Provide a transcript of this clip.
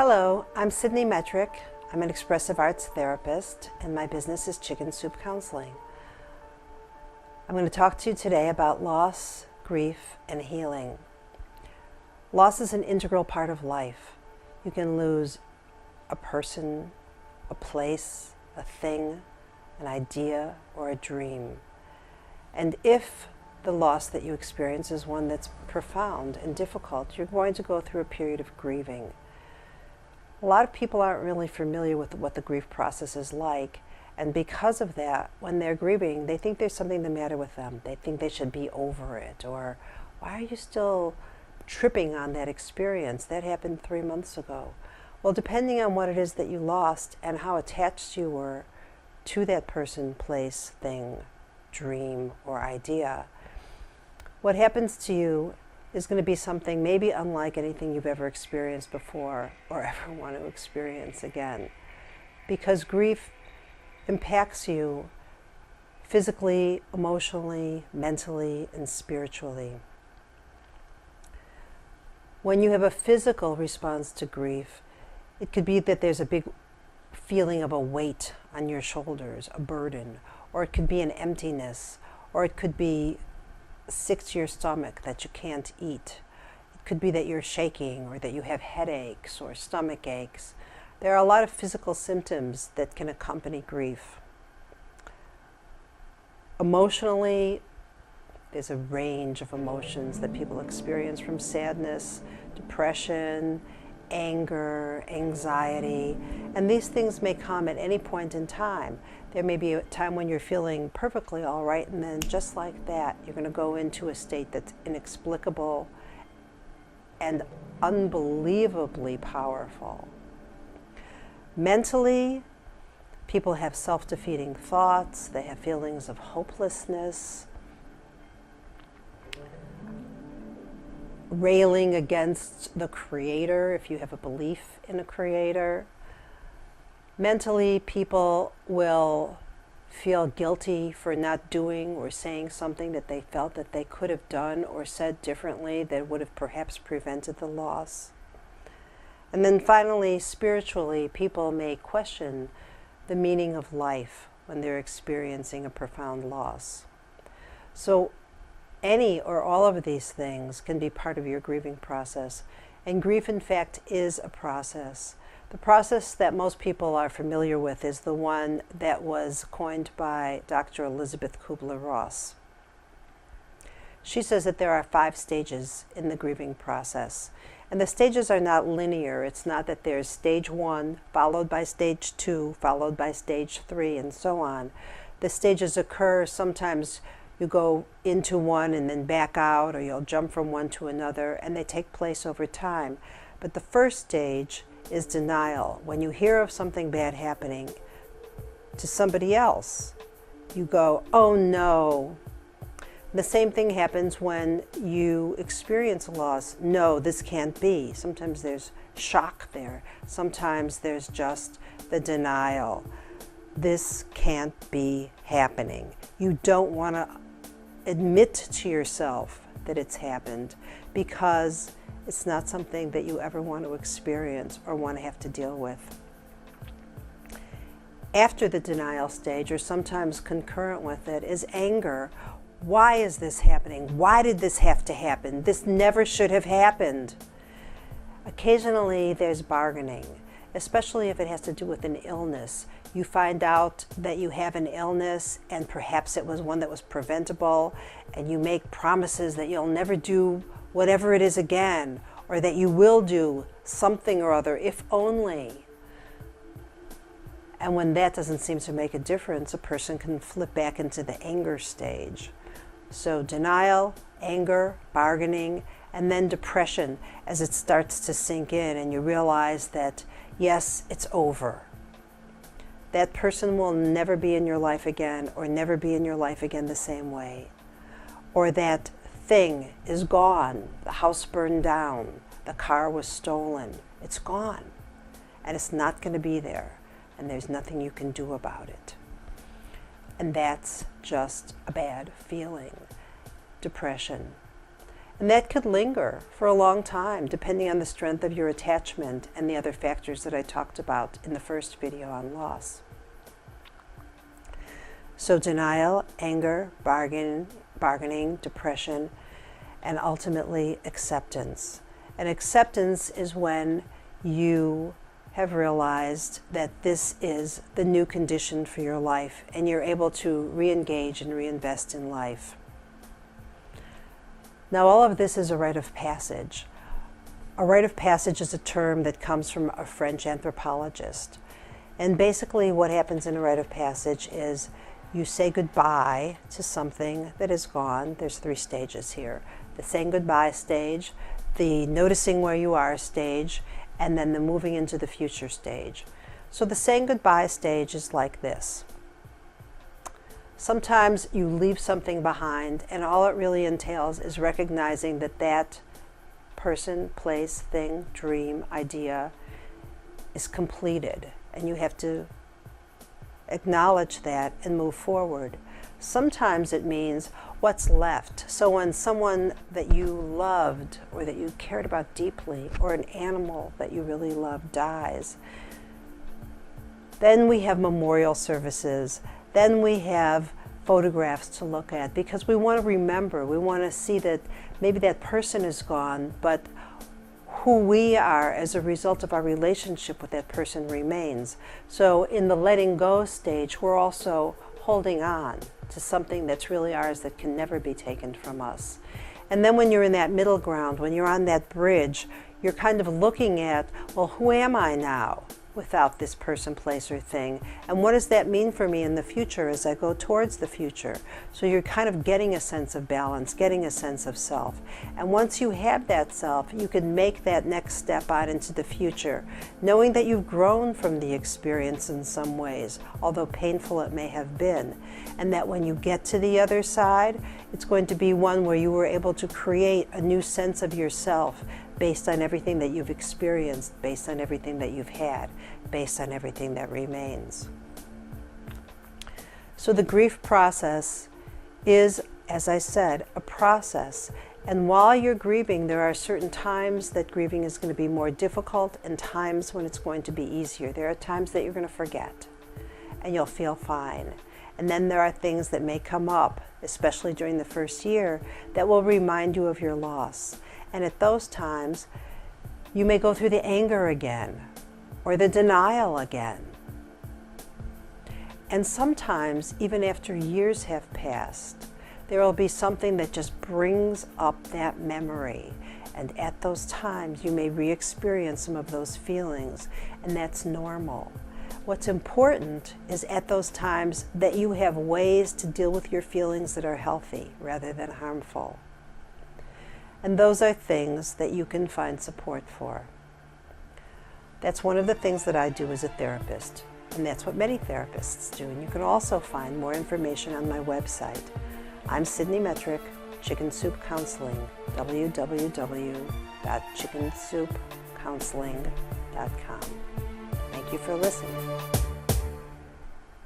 Hello, I'm Sydney Metrick. I'm an expressive arts therapist, and my business is Chicken Soup Counseling. I'm going to talk to you today about loss, grief, and healing. Loss is an integral part of life. You can lose a person, a place, a thing, an idea, or a dream. And if the loss that you experience is one that's profound and difficult, you're going to go through a period of grieving. A lot of people aren't really familiar with what the grief process is like, and because of that, when they're grieving, they think there's something the matter with them. They think they should be over it, or why are you still tripping on that experience? That happened 3 months ago. Well, depending on what it is that you lost and how attached you were to that person, place, thing, dream, or idea, what happens to you is going to be something maybe unlike anything you've ever experienced before or ever want to experience again. Because grief impacts you physically, emotionally, mentally, and spiritually. When you have a physical response to grief, it could be that there's a big feeling of a weight on your shoulders, a burden, or it could be an emptiness, or it could be sick to your stomach that you can't eat. It could be that you're shaking, or that you have headaches or stomach aches. There are a lot of physical symptoms that can accompany grief. Emotionally, there's a range of emotions that people experience, from sadness, depression, anger, anxiety, and these things may come at any point in time. There may be a time when you're feeling perfectly all right, and then just like that, you're going to go into a state that's inexplicable and unbelievably powerful. Mentally, people have self-defeating thoughts, they have feelings of hopelessness, railing against the creator if you have a belief in a creator. Mentally, people will feel guilty for not doing or saying something that they felt that they could have done or said differently that would have perhaps prevented the loss. And then finally, spiritually, people may question the meaning of life when they're experiencing a profound loss. So any or all of these things can be part of your grieving process. And grief, in fact, is a process. The process that most people are familiar with is the one that was coined by Dr. Elizabeth Kubler-Ross. She says that there are 5 stages in the grieving process. And the stages are not linear. It's not that there's stage 1, followed by stage 2, followed by stage 3, and so on. The stages occur sometimes. You go into one and then back out, or you'll jump from one to another, and they take place over time. But the first stage is denial. When you hear of something bad happening to somebody else, you go, oh no. The same thing happens when you experience a loss. No, this can't be. Sometimes there's shock there. Sometimes there's just the denial. This can't be happening. You don't want to admit to yourself that it's happened because it's not something that you ever want to experience or want to have to deal with. After the denial stage, or sometimes concurrent with it, is anger. Why is this happening? Why did this have to happen? This never should have happened. Occasionally there's bargaining, especially if it has to do with an illness. You find out that you have an illness, and perhaps it was one that was preventable, and you make promises that you'll never do whatever it is again, or that you will do something or other, if only. And when that doesn't seem to make a difference, a person can flip back into the anger stage. So denial, anger, bargaining, and then depression as it starts to sink in and you realize that, yes, it's over. That person will never be in your life again, or never be in your life again the same way. Or that thing is gone. The house burned down. The car was stolen. It's gone. And it's not going to be there. And there's nothing you can do about it. And that's just a bad feeling. Depression. And that could linger for a long time, depending on the strength of your attachment and the other factors that I talked about in the first video on loss. So denial, anger, bargaining, depression, and ultimately acceptance. And acceptance is when you have realized that this is the new condition for your life and you're able to re-engage and reinvest in life. Now, all of this is a rite of passage. A rite of passage is a term that comes from a French anthropologist. And basically what happens in a rite of passage is you say goodbye to something that is gone. There's 3 stages here. The saying goodbye stage, the noticing where you are stage, and then the moving into the future stage. So the saying goodbye stage is like this. Sometimes you leave something behind, and all it really entails is recognizing that that person, place, thing, dream, idea is completed, and you have to acknowledge that and move forward. Sometimes it means what's left. So when someone that you loved or that you cared about deeply, or an animal that you really loved dies, then we have memorial services. Then we have photographs to look at, because we want to remember, we want to see that maybe that person is gone, but who we are as a result of our relationship with that person remains. So in the letting go stage, we're also holding on to something that's really ours that can never be taken from us. And then when you're in that middle ground, when you're on that bridge, you're kind of looking at, well, who am I now without this person, place, or thing? And what does that mean for me in the future as I go towards the future? So you're kind of getting a sense of balance, getting a sense of self. And once you have that self, you can make that next step out into the future, knowing that you've grown from the experience in some ways, although painful it may have been. And that when you get to the other side, it's going to be one where you were able to create a new sense of yourself, based on everything that you've experienced, based on everything that you've had, based on everything that remains. So the grief process is, as I said, a process. And while you're grieving, there are certain times that grieving is going to be more difficult and times when it's going to be easier. There are times that you're going to forget and you'll feel fine. And then there are things that may come up, especially during the first year, that will remind you of your loss. And at those times, you may go through the anger again, or the denial again. And sometimes, even after years have passed, there will be something that just brings up that memory. And at those times, you may re-experience some of those feelings, and that's normal. What's important is at those times that you have ways to deal with your feelings that are healthy rather than harmful. And those are things that you can find support for. That's one of the things that I do as a therapist, and that's what many therapists do. And you can also find more information on my website. I'm Sydney Metrick, Chicken Soup Counseling, www.chickensoupcounseling.com. Thank you for listening.